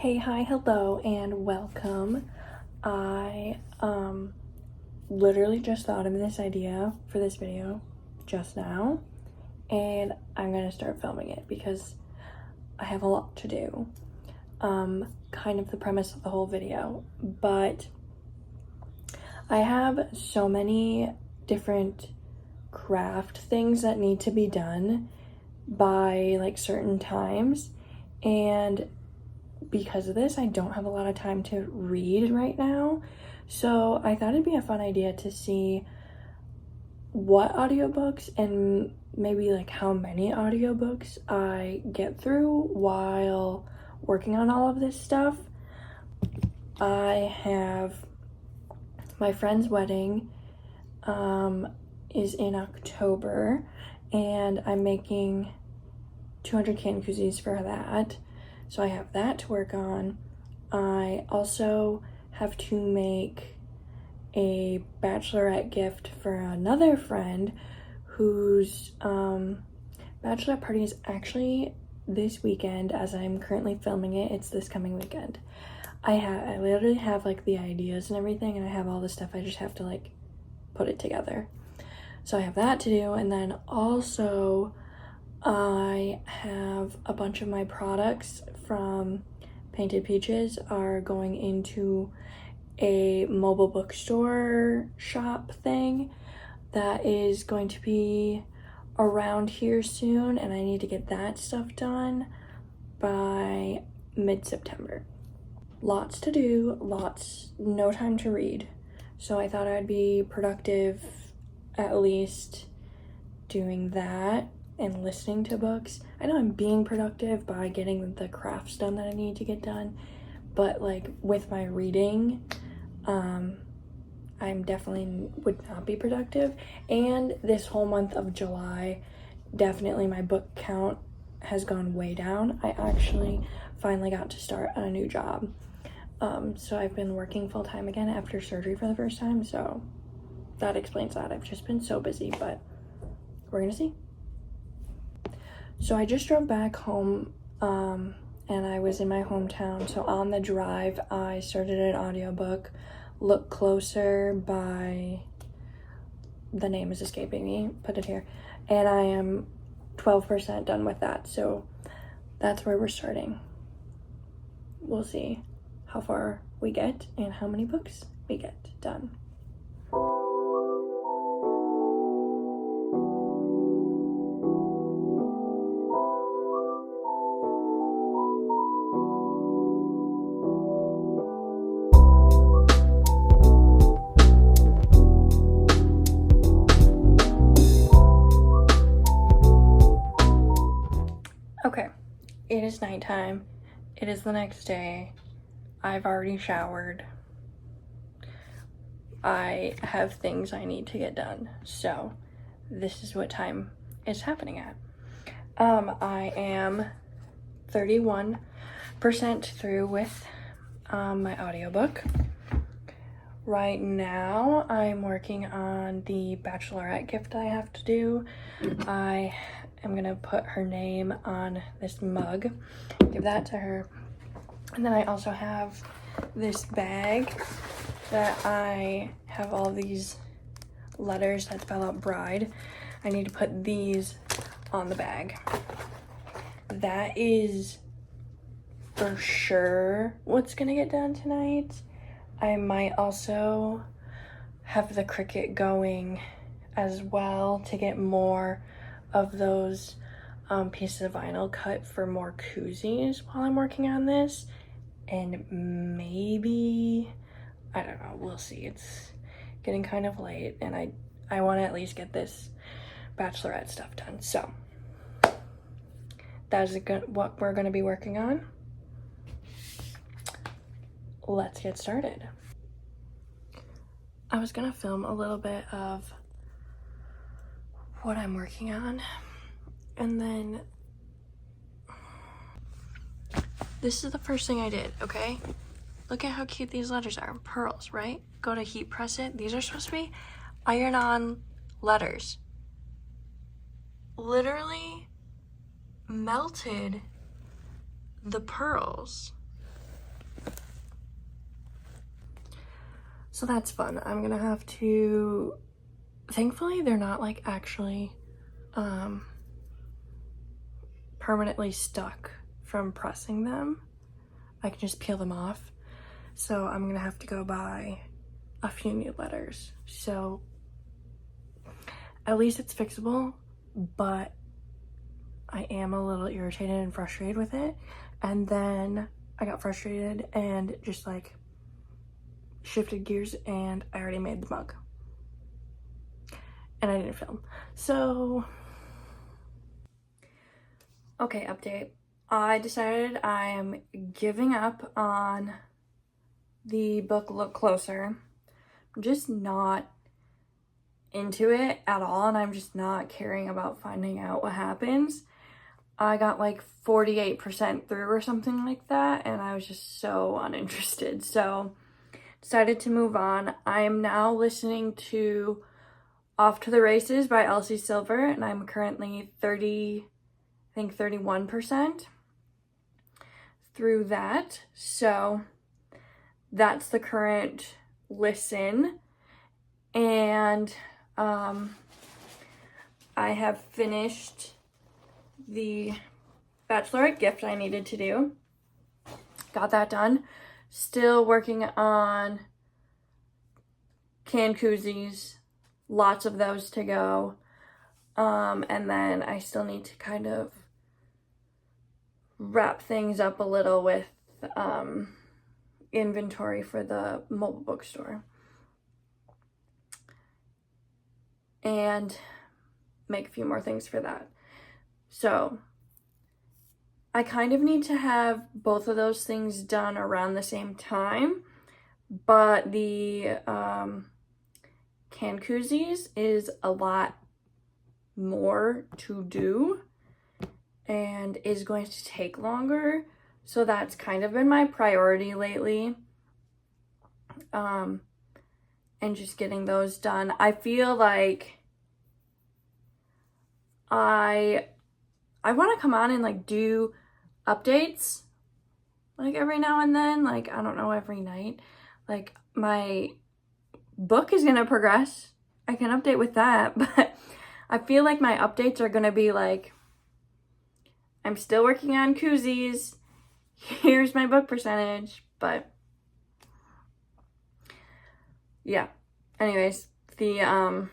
Hey, hi, hello, and welcome. I literally just thought of this idea for this video just now, and I'm gonna start filming it because I have a lot to do. Kind of the premise of the whole video, but I have so many different craft things that need to be done by like certain times, and because of this, I don't have a lot of time to read right now. So I thought it'd be a fun idea to see what audiobooks and maybe like how many audiobooks I get through while working on all of this stuff. I have my friend's wedding is in October, and I'm making 200 can koozies for that. So I have that to work on. I also have to make a bachelorette gift for another friend whose bachelorette party is actually this weekend. As I'm currently filming it, it's this coming weekend. I literally have like the ideas and everything, and I have all the stuff. I just have to like put it together. So I have that to do, and then also I have a bunch of my products from Painted Peaches are going into a mobile bookstore shop thing that is going to be around here soon, and I need to get that stuff done by mid-September. Lots to do, no time to read. So I thought I'd be productive at least doing that and listening to books. I know I'm being productive by getting the crafts done that I need to get done, but like with my reading, I'm definitely would not be productive. And this whole month of July, definitely my book count has gone way down. I actually finally got to start on a new job. So I've been working full-time again after surgery for the first time, so that explains that. I've just been so busy, but we're gonna see. So I just drove back home, and I was in my hometown. So on the drive, I started an audiobook, Look Closer by, the name is escaping me, put it here. And I am 12% done with that. So that's where we're starting. We'll see how far we get and how many books we get done. Okay, it is nighttime. It is the next day. I've already showered. I have things I need to get done. So this is what time it's happening at. I am 31% through with my audiobook. Right now, I'm working on the bachelorette gift I have to do. I am gonna put her name on this mug, give that to her. And then I also have this bag that I have all these letters that spell out bride. I need to put these on the bag. That is for sure what's gonna get done tonight. I might also have the Cricut going as well to get more of those pieces of vinyl cut for more koozies while I'm working on this. And maybe, I don't know, we'll see. It's getting kind of late, and I want to at least get this bachelorette stuff done. So that is what we're going to be working on. Let's get started. I was gonna film a little bit of what I'm working on, and then this is the first thing I did, okay? Look at how cute these letters are. Pearls, right? Go to heat press it. These are supposed to be iron-on letters. Literally melted the pearls So that's fun. I'm gonna have to, thankfully they're not like actually permanently stuck from pressing them. I can just peel them off. So I'm gonna have to go buy a few new letters. So at least it's fixable, but I am a little irritated and frustrated with it. And then I got frustrated and just like shifted gears, and I already made the mug. And I didn't film. So, okay, update. I decided I am giving up on the book Look Closer. I'm just not into it at all, and I'm just not caring about finding out what happens. I got like 48% through or something like that, and I was just so uninterested. So decided to move on. I am now listening to Off to the Races by Elsie Silver, and I'm currently 31% through that. So that's the current listen. And I have finished the bachelorette gift I needed to do. Got that done. Still working on canned koozies. Lots of those to go. And then I still need to kind of wrap things up a little with inventory for the mobile bookstore. And make a few more things for that. So I kind of need to have both of those things done around the same time, but the canned koozies is a lot more to do and is going to take longer. So that's kind of been my priority lately. And just getting those done. I feel like I want to come on and like do updates like every now and then, like I don't know, every night. Like my book is gonna progress. I can update with that, but I feel like my updates are gonna be like, I'm still working on koozies, here's my book percentage. But yeah, anyways, the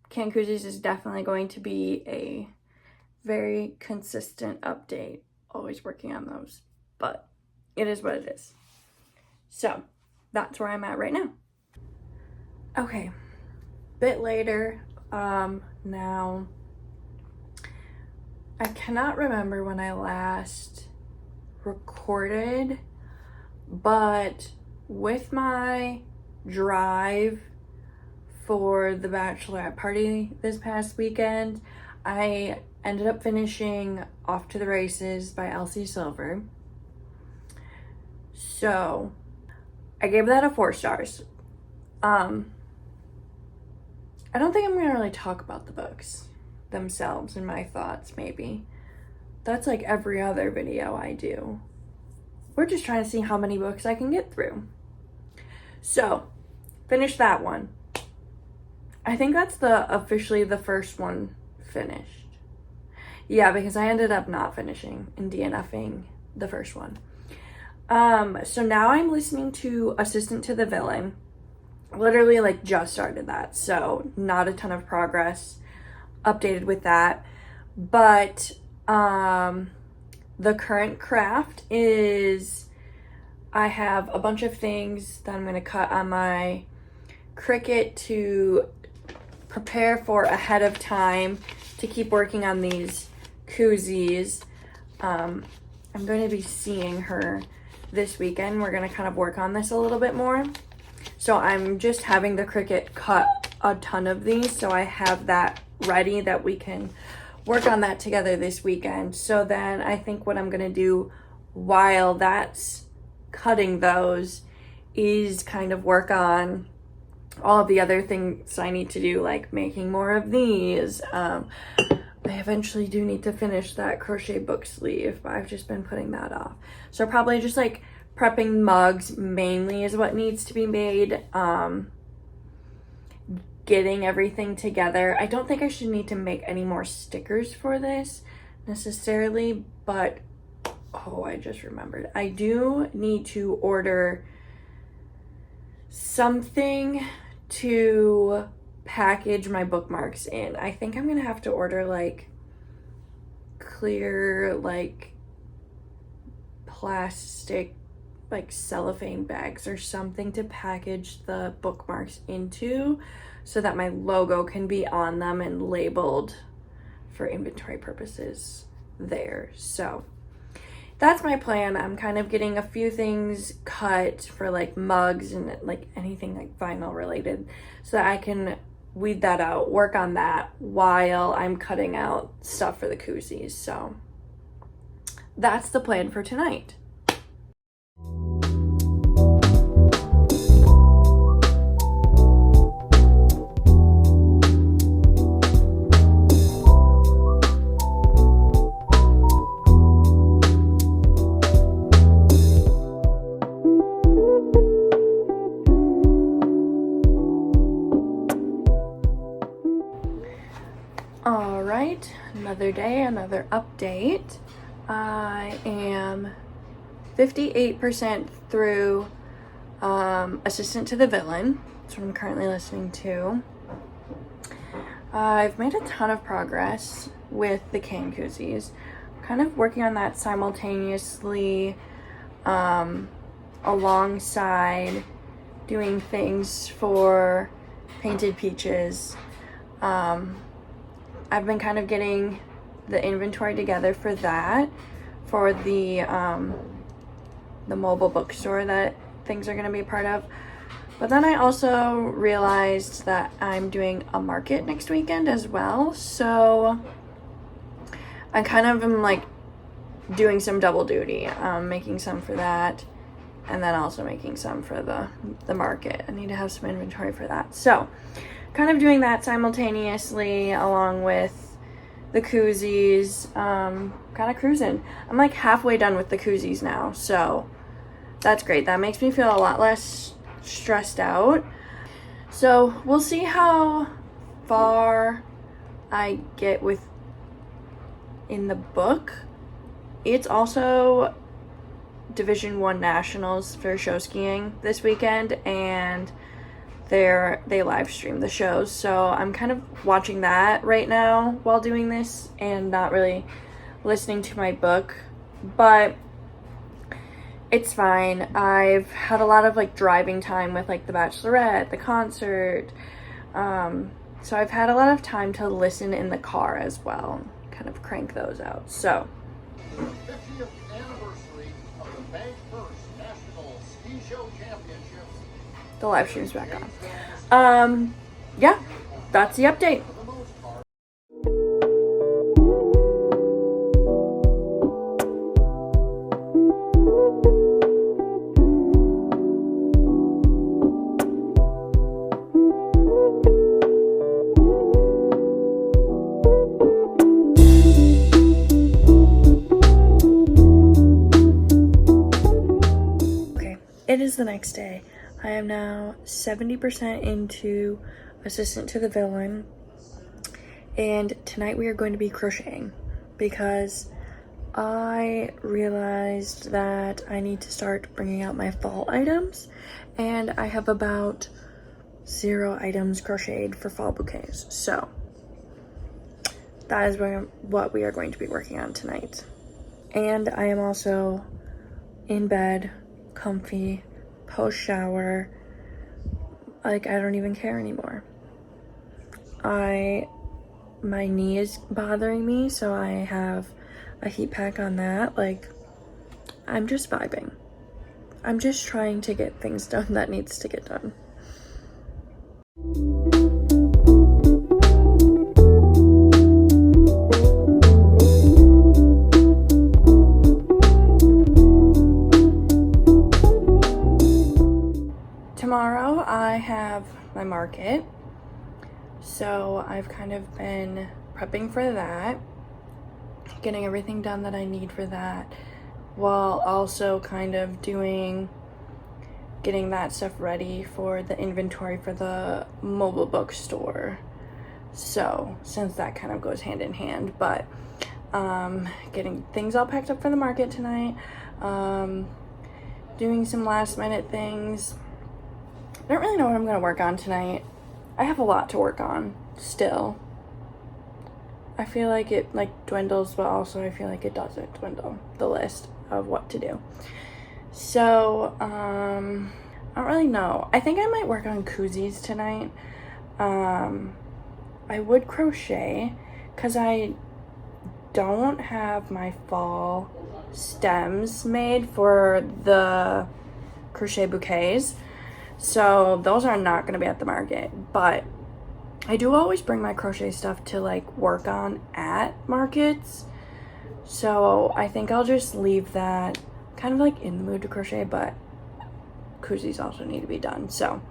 canned koozies is definitely going to be a very consistent update. Always working on those, but it is what it is. So that's where I'm at right now. Okay, bit later. Now I cannot remember when I last recorded, but with my drive for the bachelorette party this past weekend, I ended up finishing Off to the Races by Elsie Silver. So I gave that a 4 stars. I don't think I'm gonna really talk about the books themselves and my thoughts, maybe. That's like every other video I do. We're just trying to see how many books I can get through. So, finished that one. I think that's officially the first one finished. Yeah, because I ended up not finishing and DNFing the first one. So now I'm listening to Assistant to the Villain. Literally like just started that, so not a ton of progress updated with that. But the current craft is I have a bunch of things that I'm going to cut on my Cricut to prepare for ahead of time to keep working on these koozies. I'm going to be seeing her this weekend. We're going to kind of work on this a little bit more. So I'm just having the Cricut cut a ton of these, so I have that ready that we can work on that together this weekend. So then I think what I'm going to do while that's cutting those is kind of work on all of the other things I need to do, like making more of these. I eventually do need to finish that crochet book sleeve, but I've just been putting that off. So probably just like prepping mugs mainly is what needs to be made. Getting everything together. I don't think I should need to make any more stickers for this necessarily, but oh, I just remembered. I do need to order something to package my bookmarks in. I think I'm gonna have to order like clear, like plastic, like cellophane bags or something to package the bookmarks into so that my logo can be on them and labeled for inventory purposes there. So that's my plan. I'm kind of getting a few things cut for like mugs and like anything like vinyl related so that I can weed that out, work on that while I'm cutting out stuff for the koozies. So that's the plan for tonight. All right, another day, another update. I am 58% through Assistant to the Villain. That's what I'm currently listening to. I've made a ton of progress with the cane koozies. I'm kind of working on that simultaneously alongside doing things for Painted Peaches. I've been kind of getting the inventory together for that, for the mobile bookstore that things are going to be a part of. But then I also realized that I'm doing a market next weekend as well, so I kind of am like doing some double duty, making some for that and then also making some for the market. I need to have some inventory for that, so kind of doing that simultaneously along with the koozies. Kind of cruising. I'm like halfway done with the koozies now, so that's great. That makes me feel a lot less stressed out. So we'll see how far I get with in the book. It's also Division 1 Nationals for show skiing this weekend, and they live stream the shows, so I'm kind of watching that right now while doing this and not really listening to my book, but it's fine. I've had a lot of like driving time with like the Bachelorette, the concert, so I've had a lot of time to listen in the car as well, kind of crank those out. So 50th anniversary of the Bank First National Ski Show Championships. The live stream's back on. Yeah, that's the update. Okay, it is the next day. I am now 70% into Assistant to the Villain, and tonight we are going to be crocheting because I realized that I need to start bringing out my fall items, and I have about 0 items crocheted for fall bouquets. So that is what we are going to be working on tonight. And I am also in bed, comfy, post shower, like I don't even care anymore. My knee is bothering me, so I have a heat pack on that. Like, I'm just vibing. I'm just trying to get things done that needs to get done. Tomorrow I have my market, so I've kind of been prepping for that, getting everything done that I need for that, while also kind of getting that stuff ready for the inventory for the mobile bookstore. So, since that kind of goes hand in hand, but getting things all packed up for the market tonight, doing some last minute things. I don't really know what I'm going to work on tonight. I have a lot to work on still. I feel like it dwindles, but also I feel like it doesn't dwindle, the list of what to do. So, I don't really know. I think I might work on koozies tonight. I would crochet because I don't have my fall stems made for the crochet bouquets. So those are not going to be at the market, but I do always bring my crochet stuff to work on at markets. So I think I'll just leave that kind of in the mood to crochet, but koozies also need to be done. So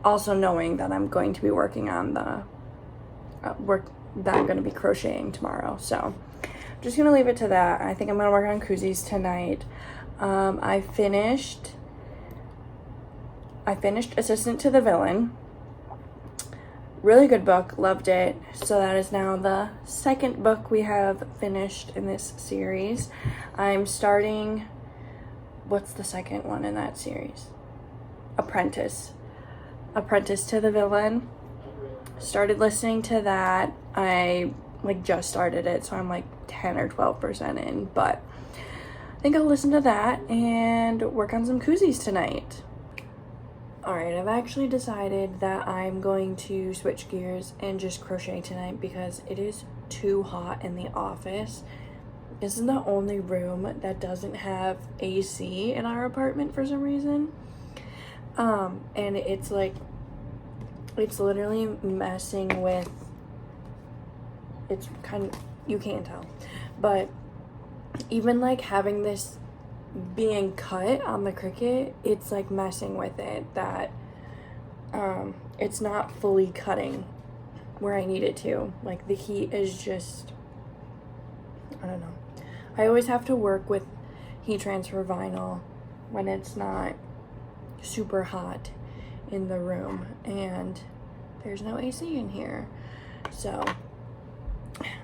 also knowing that I'm going to be working on the work that I'm going to be crocheting tomorrow. So I'm just going to leave it to that. I think I'm going to work on koozies tonight. I finished Assistant to the Villain. Really good book, loved it. So that is now the second book we have finished in this series. I'm starting, what's the second one in that series? Apprentice to the Villain. Started listening to that. I just started it, so I'm 10 or 12% in, but I think I'll listen to that and work on some koozies tonight. Alright, I've actually decided that I'm going to switch gears and just crochet tonight because it is too hot in the office. This is the only room that doesn't have AC in our apartment for some reason. And it's literally messing with, it's kind of, you can't tell, but even having this being cut on the Cricut, it's messing with it, that it's not fully cutting where I need it to. The heat is just, I don't know. I always have to work with heat transfer vinyl when it's not super hot in the room, and there's no AC in here. So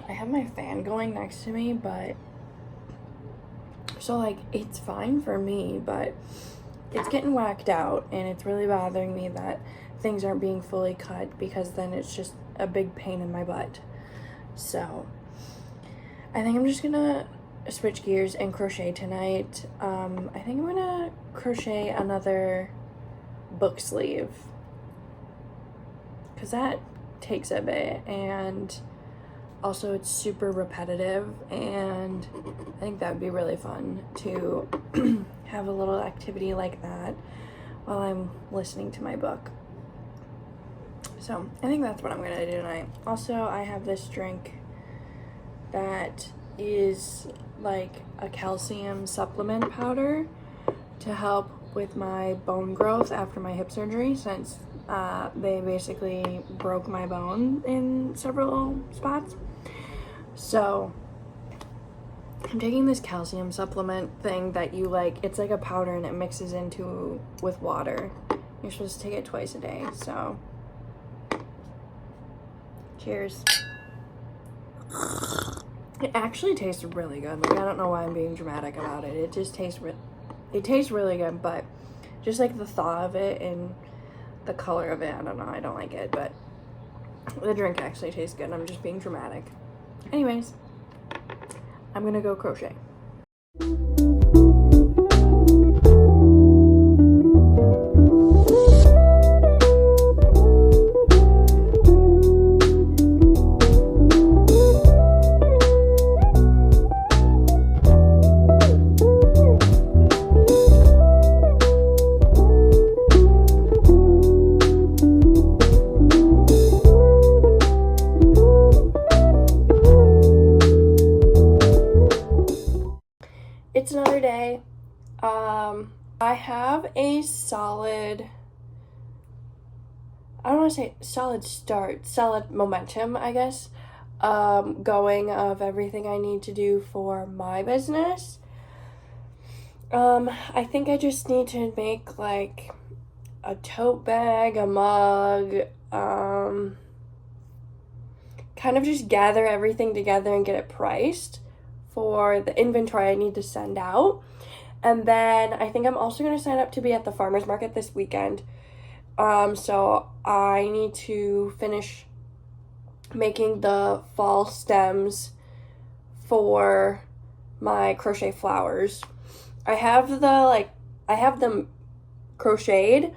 I have my fan going next to me, but so it's fine for me, but it's getting whacked out, and it's really bothering me that things aren't being fully cut, because then it's just a big pain in my butt. So I think I'm just gonna switch gears and crochet tonight. I think I'm gonna crochet another book sleeve because that takes a bit, and also it's super repetitive, and I think that would be really fun to have a little activity like that while I'm listening to my book. So I think that's what I'm gonna do tonight. Also, I have this drink that is a calcium supplement powder to help with my bone growth after my hip surgery, since they basically broke my bone in several spots. So I'm taking this calcium supplement thing that you it's a powder, and it mixes into with water. You're supposed to take it twice a day. So cheers. It actually tastes really good. I don't know why I'm being dramatic about it. It just tastes really good, but just the thought of it and the color of it, I don't know, I don't like it, but the drink actually tastes good. I'm just being dramatic. Anyways, I'm gonna go crochet. It's another day. I have a solid, I don't want to say solid start, solid momentum, I guess, going of everything I need to do for my business. I think I just need to make like a tote bag, a mug, kind of just gather everything together and get it priced for the inventory I need to send out. And then I think I'm also going to sign up to be at the farmer's market this weekend. So I need to finish making the fall stems for my crochet flowers. I have them crocheted.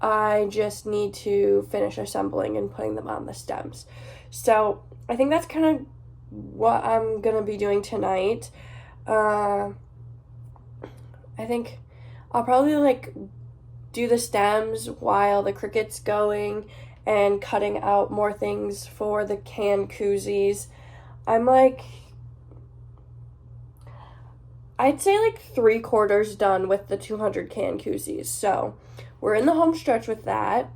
I just need to finish assembling and putting them on the stems. So I think that's kind of what I'm gonna be doing tonight. I think I'll probably like do the stems while the Cricut's going and cutting out more things for the can koozies. I'm like, I'd say like 3/4 done with the 200 can koozies. So we're in the home stretch with that.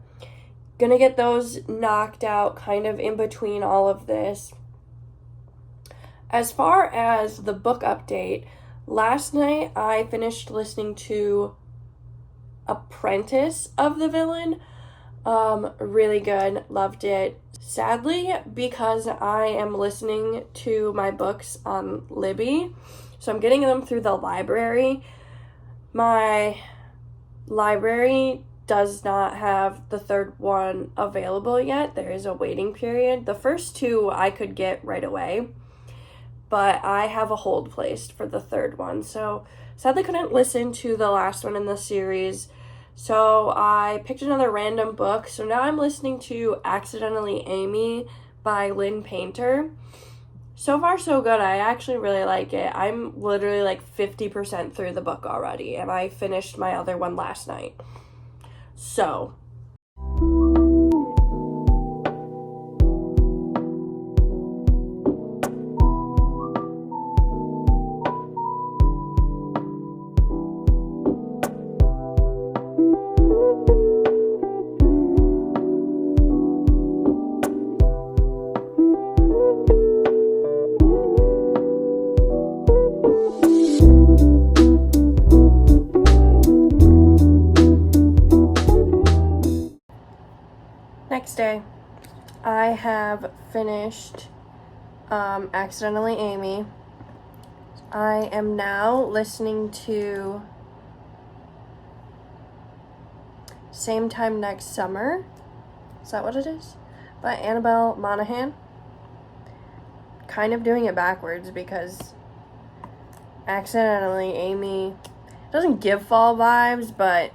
Gonna get those knocked out kind of in between all of this. As far as the book update, last night I finished listening to Apprentice of the Villain. Really good, loved it. Sadly, because I am listening to my books on Libby, so I'm getting them through the library. My library does not have the third one available yet. There is a waiting period. The first two I could get right away, but I have a hold placed for the third one. So sadly couldn't listen to the last one in the series. So I picked another random book. So now I'm listening to Accidentally Amy by Lynn Painter. So far so good. I actually really like it. I'm literally like 50% through the book already, and I finished my other one last night. So next day, I have finished Accidentally Amy. I am now listening to Same Time Next Summer. Is that what it is? By Annabel Monaghan. Kind of doing it backwards because Accidentally Amy doesn't give fall vibes, but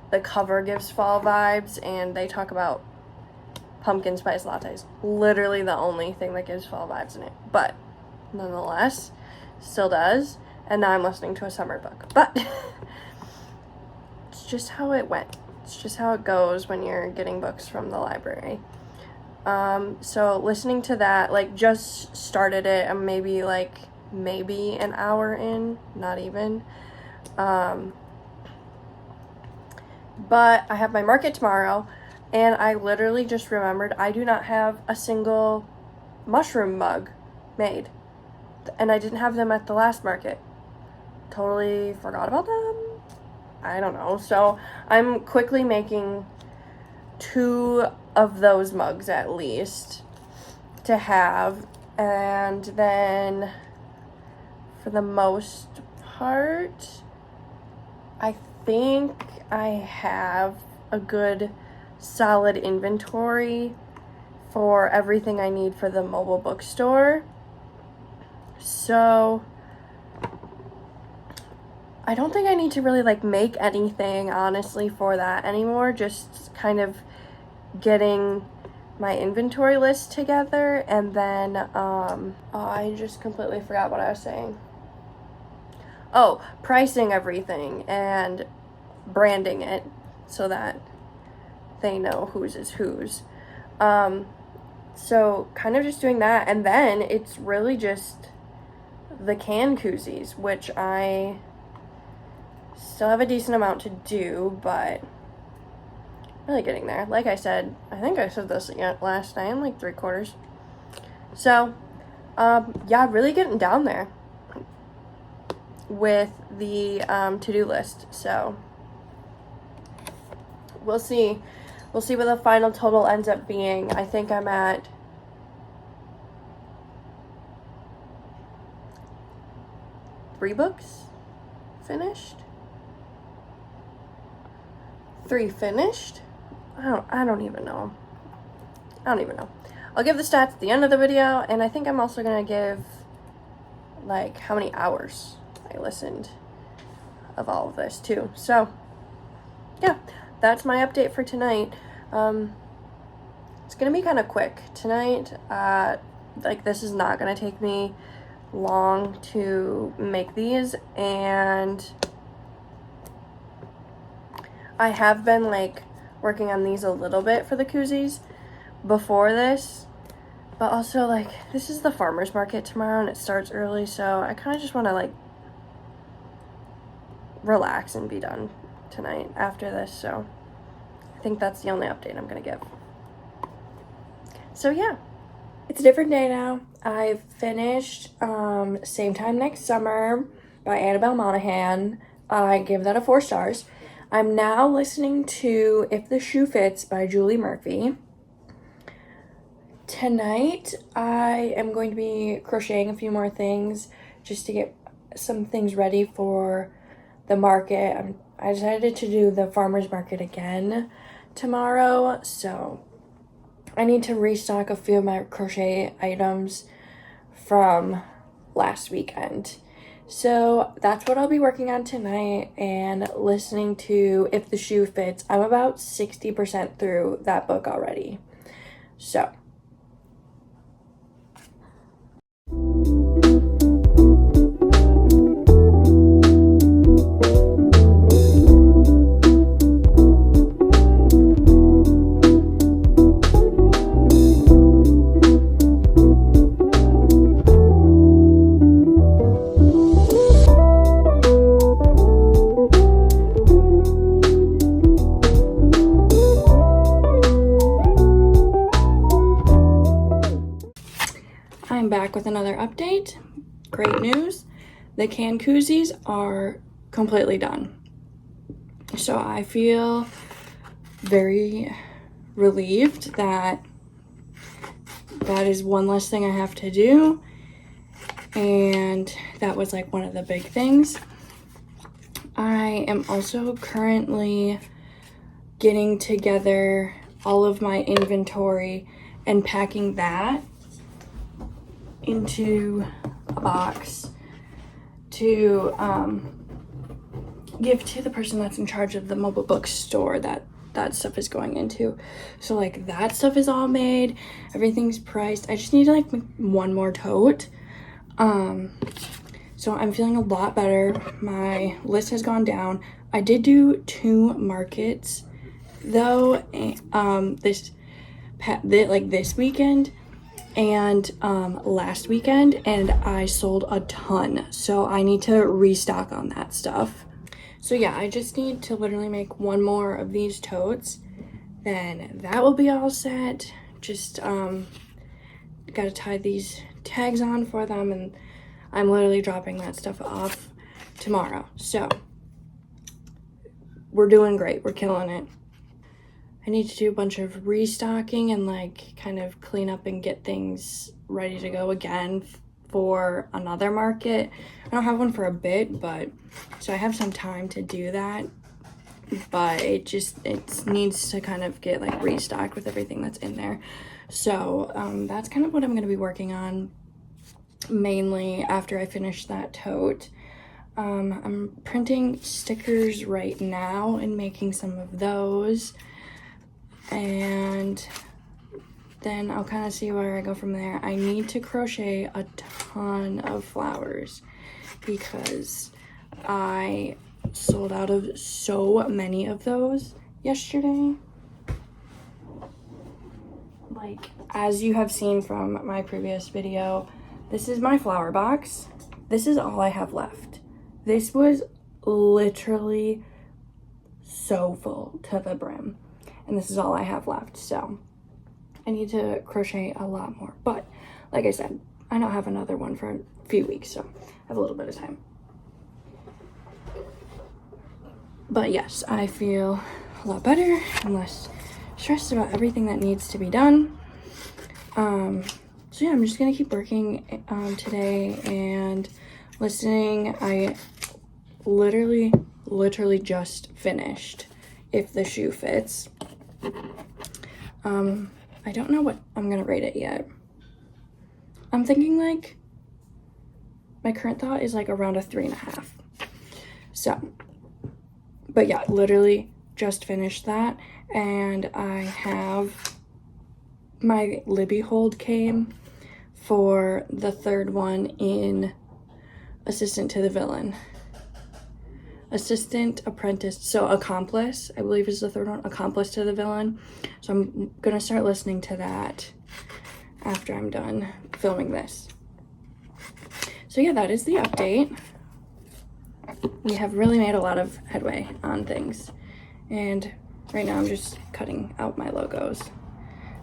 the cover gives fall vibes, and they talk about pumpkin spice lattes. Literally the only thing that gives fall vibes in it. But nonetheless, still does. And now I'm listening to a summer book. But it's just how it went. It's just how it goes when you're getting books from the library. So listening to that, like just started it. I'm maybe an hour in, not even. But I have my market tomorrow, and I literally just remembered I do not have a single mushroom mug made. And I didn't have them at the last market. Totally forgot about them. I don't know. So I'm quickly making 2 of those mugs at least to have. And then for the most part, I think I have a good solid inventory for everything I need for the mobile bookstore. So I don't think I need to really make anything honestly for that anymore. Just kind of getting my inventory list together, and then I just completely forgot what I was saying. Oh, pricing everything and branding it so that they know whose is whose. So kind of just doing that, and then it's really just the can koozies, which I still have a decent amount to do, but really getting there. Like I said, I think I said this last night, I'm 3/4. So, yeah, really getting down there. with the to-do list. So we'll see. We'll see what the final total ends up being. I think I'm at 3 books finished. 3 finished. I don't even know. I'll give the stats at the end of the video, and I think I'm also gonna give like how many hours I listened of all of this too. So yeah, that's my update for tonight. It's gonna be kind of quick tonight. Like, this is not gonna take me long to make these, and I have been like working on these a little bit for the koozies before this, but also like this is the farmer's market tomorrow and it starts early, so I kind of just want to like relax and be done tonight after this. So I think that's the only update I'm gonna give. So yeah, it's a different day now. I've finished Same Time Next Summer by Annabel Monaghan. I gave that a 4 stars. I'm now listening to If the Shoe Fits by Julie Murphy. Tonight, I am going to be crocheting a few more things just to get some things ready for the market. I decided to do the farmer's market again tomorrow, so I need to restock a few of my crochet items from last weekend. So that's what I'll be working on tonight, and listening to If the Shoe Fits. I'm about 60% through that book already. So I'm back with another update. Great news. The canned koozies are completely done. So I feel very relieved that that is one less thing I have to do. And that was like one of the big things. I am also currently getting together all of my inventory and packing that into a box to give to the person that's in charge of the mobile bookstore that stuff is going into. So like that stuff is all made, everything's priced. I just need to like make one more tote. So I'm feeling a lot better. My list has gone down. I did do 2 markets though, this weekend and last weekend, and I sold a ton, so I need to restock on that stuff. So yeah, I just need to literally make one more of these totes, then that will be all set. Just gotta tie these tags on for them, and I'm literally dropping that stuff off tomorrow. So we're doing great, we're killing it. I need to do a bunch of restocking and like kind of clean up and get things ready to go again for another market. I don't have one for a bit, but so I have some time to do that, but it needs to kind of get like restocked with everything that's in there. So that's kind of what I'm going to be working on mainly after I finish that tote. I'm printing stickers right now and making some of those, and then I'll kind of see where I go from there. I need to crochet a ton of flowers because I sold out of so many of those yesterday. Like, as you have seen from my previous video, this is my flower box. This is all I have left. This was literally so full to the brim, and this is all I have left. So I need to crochet a lot more, but like I said, I don't have another one for a few weeks, so I have a little bit of time. But yes, I feel a lot better and less stressed about everything that needs to be done. So yeah, I'm just gonna keep working today and listening. I literally just finished If the Shoe Fits. I don't know what I'm gonna rate it yet. I'm thinking like, my current thought is like around a 3.5. So, but yeah, literally just finished that, and I have my Libby hold came for the third one in Assistant to the Villain. Assistant, Apprentice, so Accomplice, I believe is the third one, Accomplice to the Villain. So I'm gonna start listening to that after I'm done filming this. So yeah, that is the update. We have really made a lot of headway on things. And right now I'm just cutting out my logos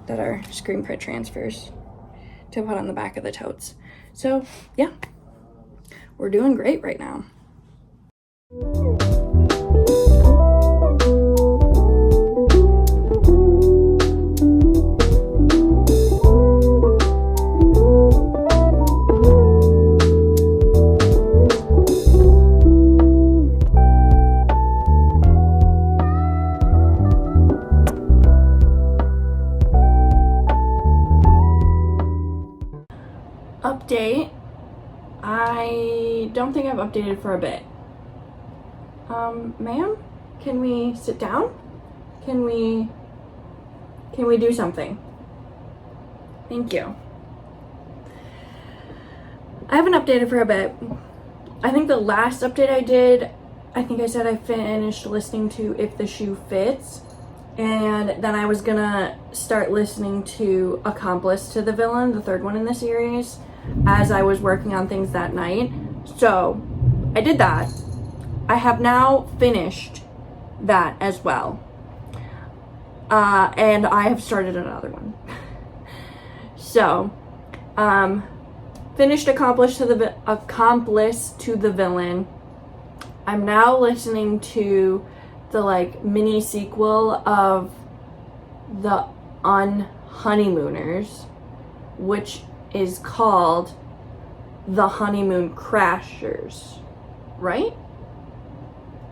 that are screen print transfers to put on the back of the totes. So yeah, we're doing great right now. Update. I don't think I've updated for a bit. Ma'am, can we sit down? Can we do something? Thank you. I haven't updated for a bit. I think the last update I did, I think I said I finished listening to If the Shoe Fits, and then I was gonna start listening to Accomplice to the Villain, the third one in the series, as I was working on things that night. So I did that. I have now finished that as well. And I have started another one. So, finished Accomplice to the Villain. I'm now listening to the like mini sequel of the Unhoneymooners, which is called The Honeymoon Crashers, right?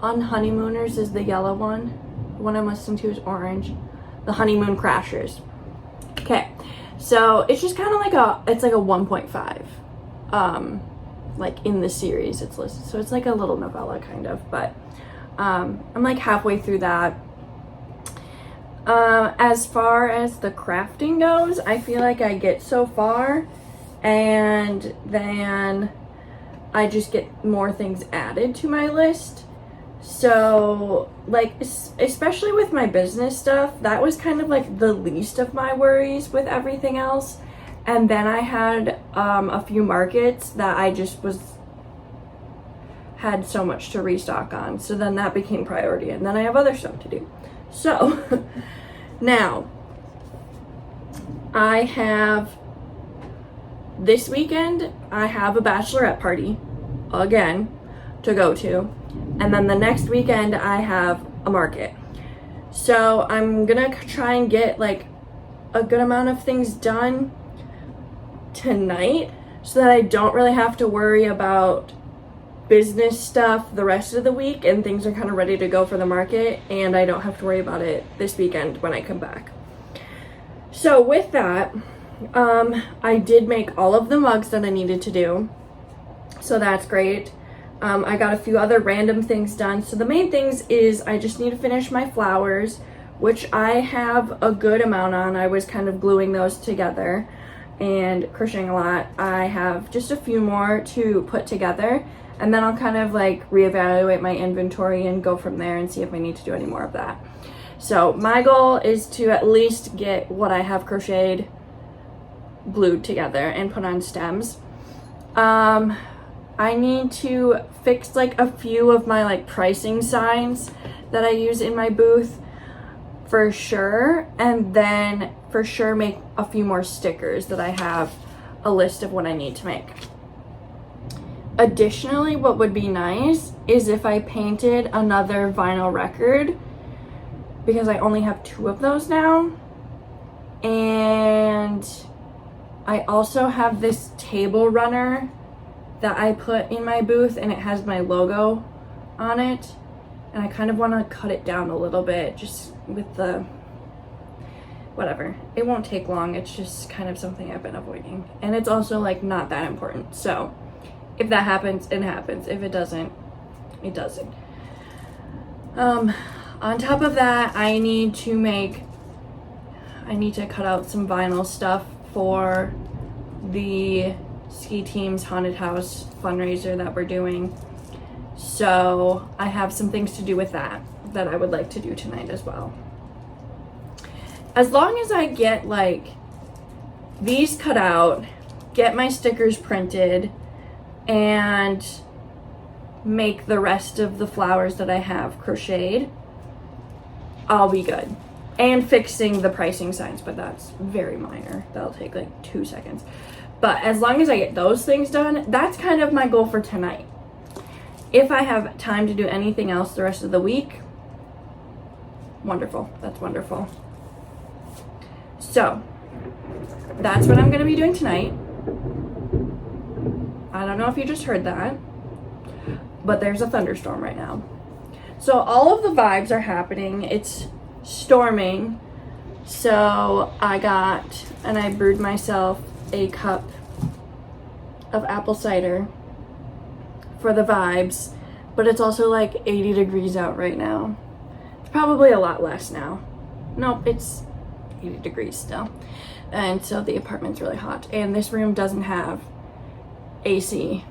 Unhoneymooners is the yellow one. The one I'm listening to is orange. The Honeymoon Crashers. Okay, so it's just kind of like it's like a 1.5. Like in the series it's listed. So it's like a little novella kind of, but I'm like halfway through that. As far as the crafting goes, I feel like I get so far and then I just get more things added to my list. So like, especially with my business stuff, that was kind of like the least of my worries with everything else. And then I had a few markets that I just had so much to restock on. So then that became priority, and then I have other stuff to do. So now I have this weekend, I have a bachelorette party again to go to. And then the next weekend I have a market. So I'm gonna try and get like a good amount of things done tonight so that I don't really have to worry about business stuff the rest of the week, and things are kind of ready to go for the market, and I don't have to worry about it this weekend when I come back. So with that, I did make all of the mugs that I needed to do, so that's great. I got a few other random things done. So the main things is I just need to finish my flowers, which I have a good amount on. I was kind of gluing those together and crocheting a lot. I have just a few more to put together, and then I'll kind of like reevaluate my inventory and go from there and see if I need to do any more of that. So my goal is to at least get what I have crocheted glued together and put on stems. I need to fix like a few of my like pricing signs that I use in my booth for sure, and then for sure make a few more stickers that I have a list of what I need to make. Additionally, what would be nice is if I painted another vinyl record, because I only have 2 of those now. And I also have this table runner that I put in my booth, and it has my logo on it. And I kind of want to cut it down a little bit, just with the, whatever. It won't take long. It's just kind of something I've been avoiding. And it's also like not that important. So if that happens, it happens. If it doesn't, it doesn't. On top of that, I need to cut out some vinyl stuff for the ski team's haunted house fundraiser that we're doing. So I have some things to do with that I would like to do tonight as well. As long as I get like these cut out, get my stickers printed, and make the rest of the flowers that I have crocheted, I'll be good. And fixing the pricing signs, but that's very minor. That'll take like 2 seconds. But as long as I get those things done, that's kind of my goal for tonight. If I have time to do anything else the rest of the week, wonderful. That's wonderful. So that's what I'm going to be doing tonight. I don't know if you just heard that, but there's a thunderstorm right now. So all of the vibes are happening. It's storming. So I brewed myself a cup of apple cider for the vibes, but it's also like 80 degrees out right now. It's probably a lot less now. Nope, it's 80 degrees still. And so the apartment's really hot. And this room doesn't have AC.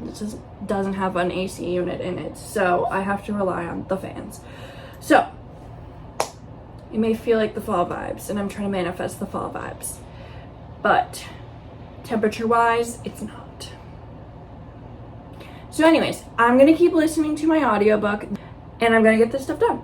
It doesn't have an AC unit in it. So I have to rely on the fans. So it may feel like the fall vibes, and I'm trying to manifest the fall vibes. But temperature-wise, it's not. So anyways, I'm going to keep listening to my audiobook, and I'm going to get this stuff done.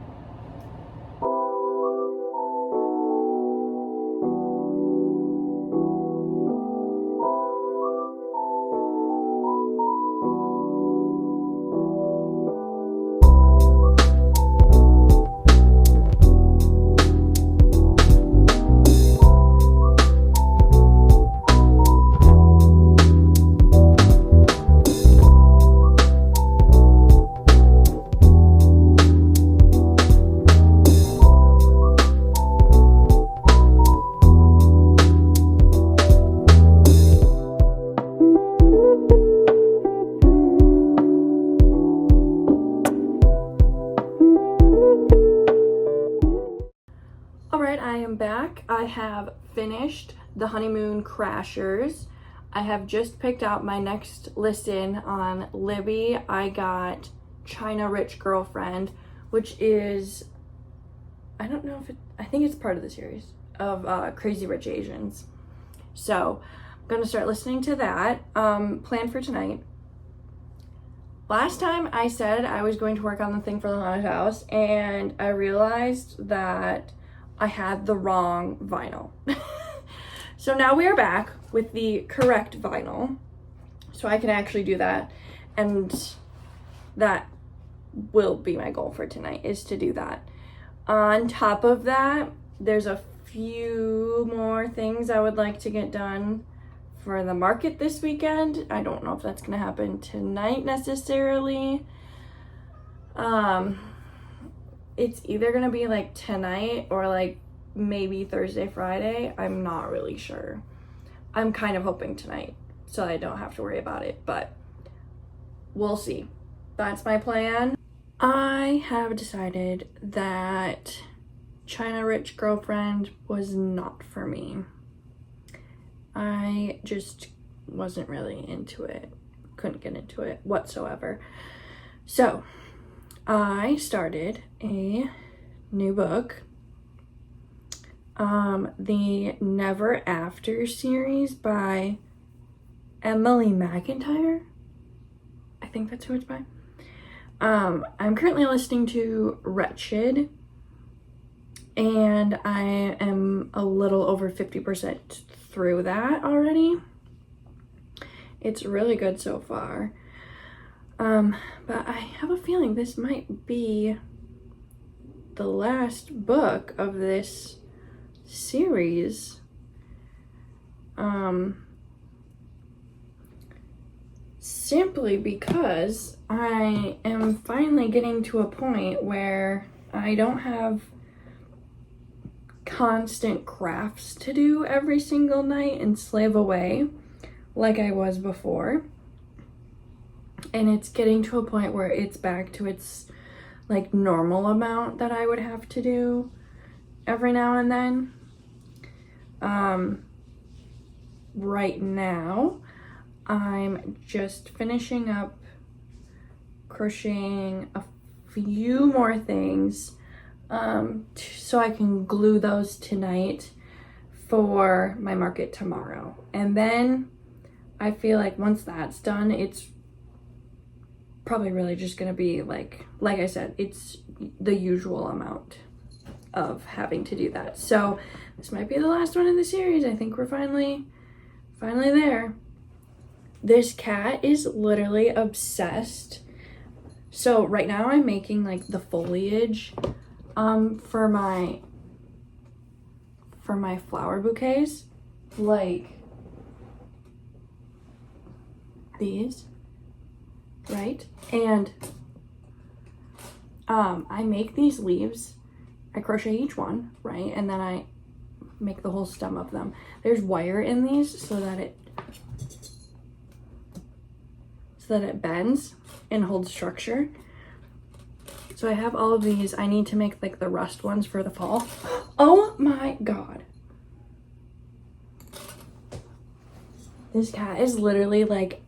I am back. I have finished The Honeymoon Crashers. I have just picked out my next listen on Libby. I got China Rich Girlfriend, which is, I think it's part of the series of Crazy Rich Asians. So I'm gonna start listening to that. Plan for tonight. Last time I said I was going to work on the thing for the haunted house, and I realized that I had the wrong vinyl. So now we are back with the correct vinyl, so I can actually do that, and that will be my goal for tonight, is to do that. On top of that, there's a few more things I would like to get done for the market this weekend. I don't know if that's gonna happen tonight necessarily. It's either gonna be like tonight or like maybe Thursday, Friday. I'm not really sure. I'm kind of hoping tonight so I don't have to worry about it, but we'll see. That's my plan. I have decided that China Rich Girlfriend was not for me. I just wasn't really into it. Couldn't get into it whatsoever. So I started a new book, the Never After series by Emily McIntyre. I think that's who it's by. I'm currently listening to Wretched, and I am a little over 50% through that already. It's really good so far. But I have a feeling this might be the last book of this series. Simply because I am finally getting to a point where I don't have constant crafts to do every single night and slave away like I was before. And it's getting to a point where it's back to its like normal amount that I would have to do every now and then. Right now, I'm just finishing up crocheting a few more things so I can glue those tonight for my market tomorrow. And then I feel like once that's done, it's probably really just gonna be like I said, it's the usual amount of having to do that. So this might be the last one in the series. I think we're finally there. This cat is literally obsessed. So right now I'm making like the foliage for my flower bouquets, like these, right? And I make these leaves, I crochet each one, right? And then I make the whole stem of them. There's wire in these so that it bends and holds structure. So I have all of these. I need to make like the rust ones for the fall. Oh my god. This cat is literally like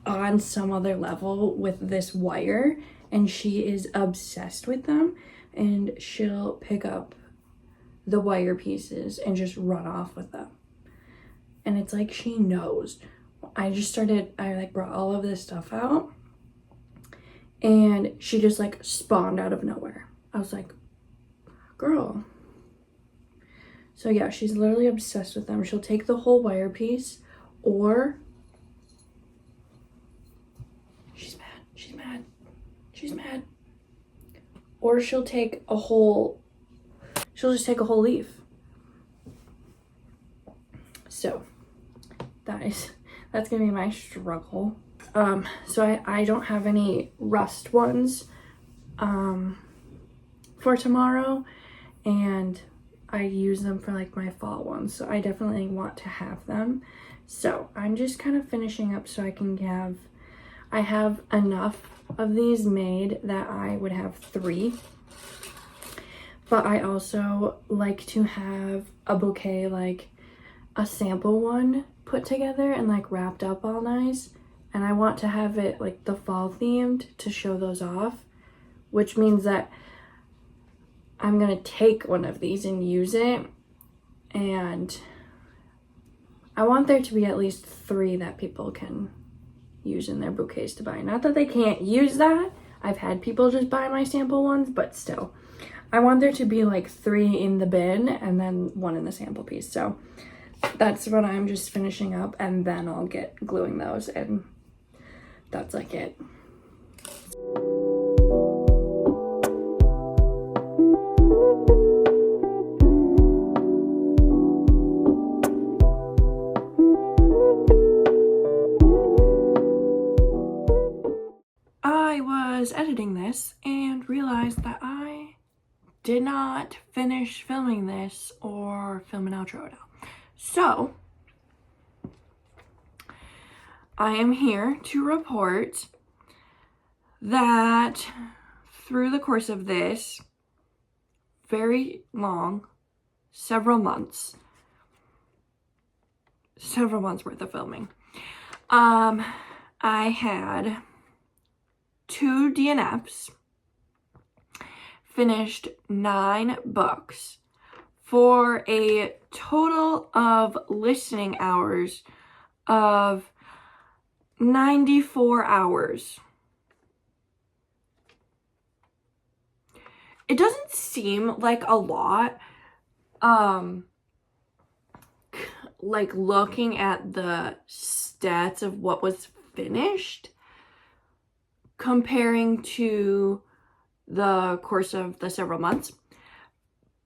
on some other level with this wire, and she is obsessed with them, and she'll pick up the wire pieces and just run off with them. And it's like she knows. I like brought all of this stuff out, and she just like spawned out of nowhere. I was like, girl. So yeah, she's literally obsessed with them. She'll take the whole wire piece, or she's mad. Or she'll just take a whole leaf. So that's gonna be my struggle. So I don't have any rust ones for tomorrow, and I use them for like my fall ones, so I definitely want to have them. So I'm just kind of finishing up so I have enough of these made that I would have 3, but I also like to have a bouquet, like a sample one put together and like wrapped up all nice, and I want to have it like the fall themed to show those off, which means that I'm gonna take one of these and use it, and I want there to be at least 3 that people can use in their bouquets to buy. Not that they can't use that. I've had people just buy my sample ones, but still. I want there to be like 3 in the bin and then 1 in the sample piece. So that's what I'm just finishing up, and then I'll get gluing those, and that's like it. I was editing this and realized that I did not finish filming this or film an outro at all. So I am here to report that through the course of this very long, several months worth of filming, I had 2 DNFs, finished 9 books for a total of listening hours of 94 hours. It doesn't seem like a lot, like looking at the stats of what was finished, comparing to the course of the several months.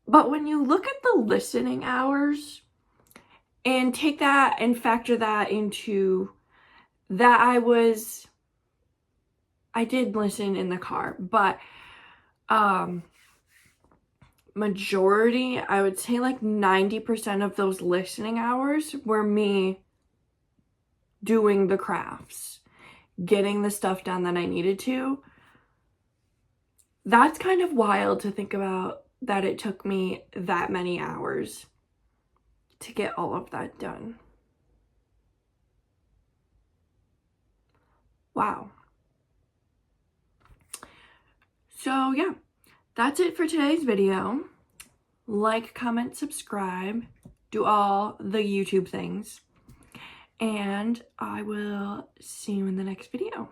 But when you look at the listening hours and take that and factor that into that, I did listen in the car, but majority, I would say like 90% of those listening hours were me doing the crafts, getting the stuff done that I needed to. That's kind of wild to think about, that it took me that many hours to get all of that done. Wow. So yeah, that's it for today's video. Like, comment, subscribe, do all the YouTube things, and I will see you in the next video.